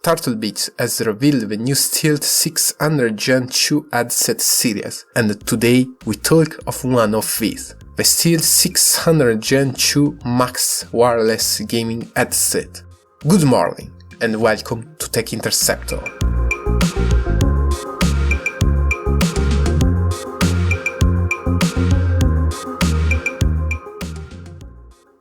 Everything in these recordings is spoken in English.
Turtle Beach has revealed the new Stealth 600 Gen 2 headset series, and today we talk of one of these, the Stealth 600 Gen 2 Max wireless gaming headset. Good morning and welcome to Tech Interceptor.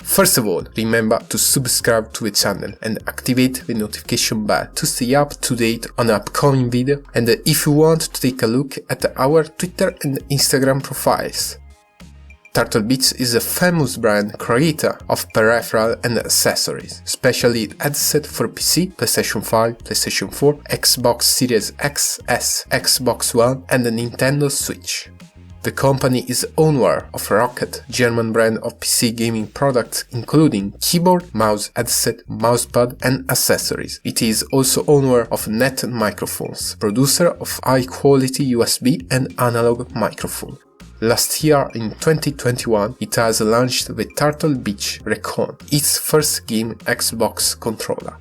First of all, remember to subscribe to the channel and activate the notification bell to stay up to date on the upcoming video, and if you want to take a look at our Twitter and Instagram profiles. Turtle Beach is a famous brand creator of peripheral and accessories, especially headset for PC, PlayStation 5, PlayStation 4, Xbox Series X, S, Xbox One and the Nintendo Switch. The company is owner of Rocket, German brand of PC gaming products including keyboard, mouse, headset, mousepad and accessories. It is also owner of Net Microphones, producer of high-quality USB and analog microphone. Last year in 2021, it has launched the Turtle Beach Recon, its first game Xbox controller.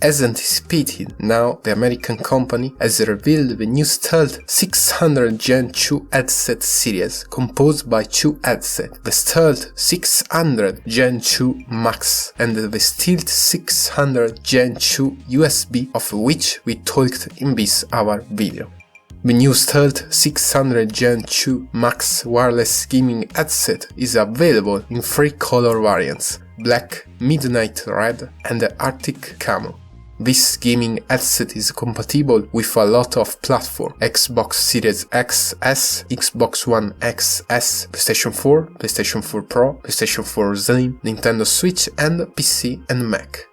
As anticipated, now the American company has revealed the new Stealth 600 Gen 2 headset series composed by two headsets, the Stealth 600 Gen 2 Max and the Stealth 600 Gen 2 USB, of which we talked in this our video. The new Stealth 600 Gen 2 Max wireless gaming headset is available in three color variants: black, midnight red and the Arctic Camo. This gaming headset is compatible with a lot of platforms: Xbox Series X, S, Xbox One X, S, PlayStation 4, PlayStation 4 Pro, PlayStation 4 Slim, Nintendo Switch and PC and Mac.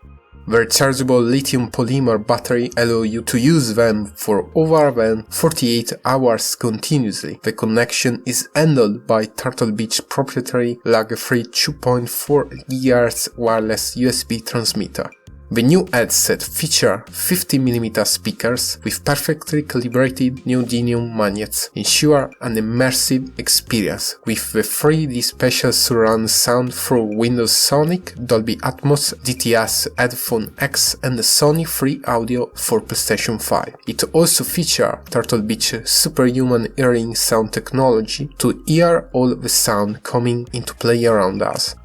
The rechargeable lithium polymer battery allows you to use them for over 48 hours continuously. The connection is handled by Turtle Beach proprietary lag-free 2.4 GHz wireless USB transmitter. The new headset features 50mm speakers with perfectly calibrated neodymium magnets, ensure an immersive experience with the 3D spatial surround sound through Windows Sonic, Dolby Atmos, DTS Headphone X and Sony Free Audio for PlayStation 5. It also features Turtle Beach superhuman hearing sound technology to hear all the sound coming into play around us.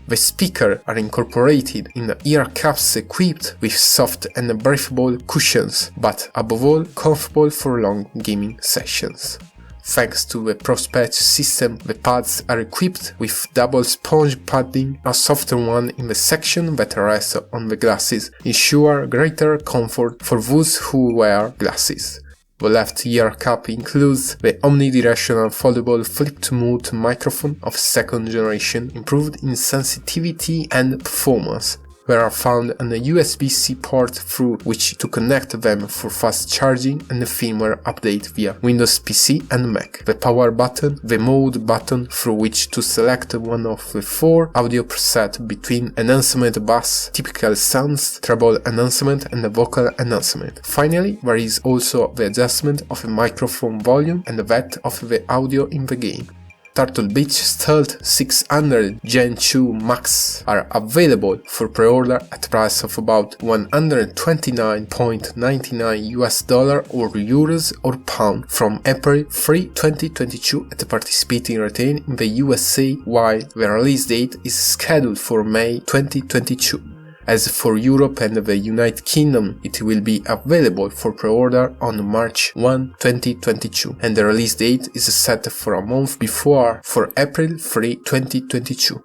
The speakers are incorporated in ear cups equipped with soft and breathable cushions, but above all comfortable for long gaming sessions. Thanks to the ProSpatch system, the pads are equipped with double sponge padding, a softer one in the section that rests on the glasses, ensure greater comfort for those who wear glasses. The left ear cup includes the omnidirectional foldable flip-to-mute microphone of second generation, improved in sensitivity and performance. There are found a USB-C port through which to connect them for fast charging and a firmware update via Windows PC and Mac. The power button, the mode button through which to select one of the four audio presets between enhancement bass, typical sounds, treble enhancement and the vocal enhancement. Finally, there is also the adjustment of the microphone volume and that of the audio in the game. Turtle Beach Stealth 600 Gen 2 Max are available for pre-order at a price of about $129.99 or euros or pound from April 3, 2022 at a participating retail in the USA, while the release date is scheduled for May 2022. As for Europe and the United Kingdom, it will be available for pre-order on March 1, 2022, and the release date is set for a month before, for April 3, 2022.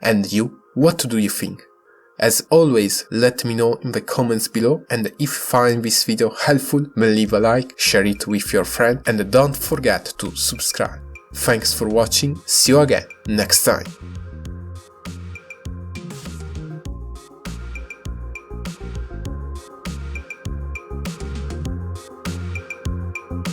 And you, what do you think? As always, let me know in the comments below, and if you find this video helpful, leave a like, share it with your friend, and don't forget to subscribe. Thanks for watching, see you again next time.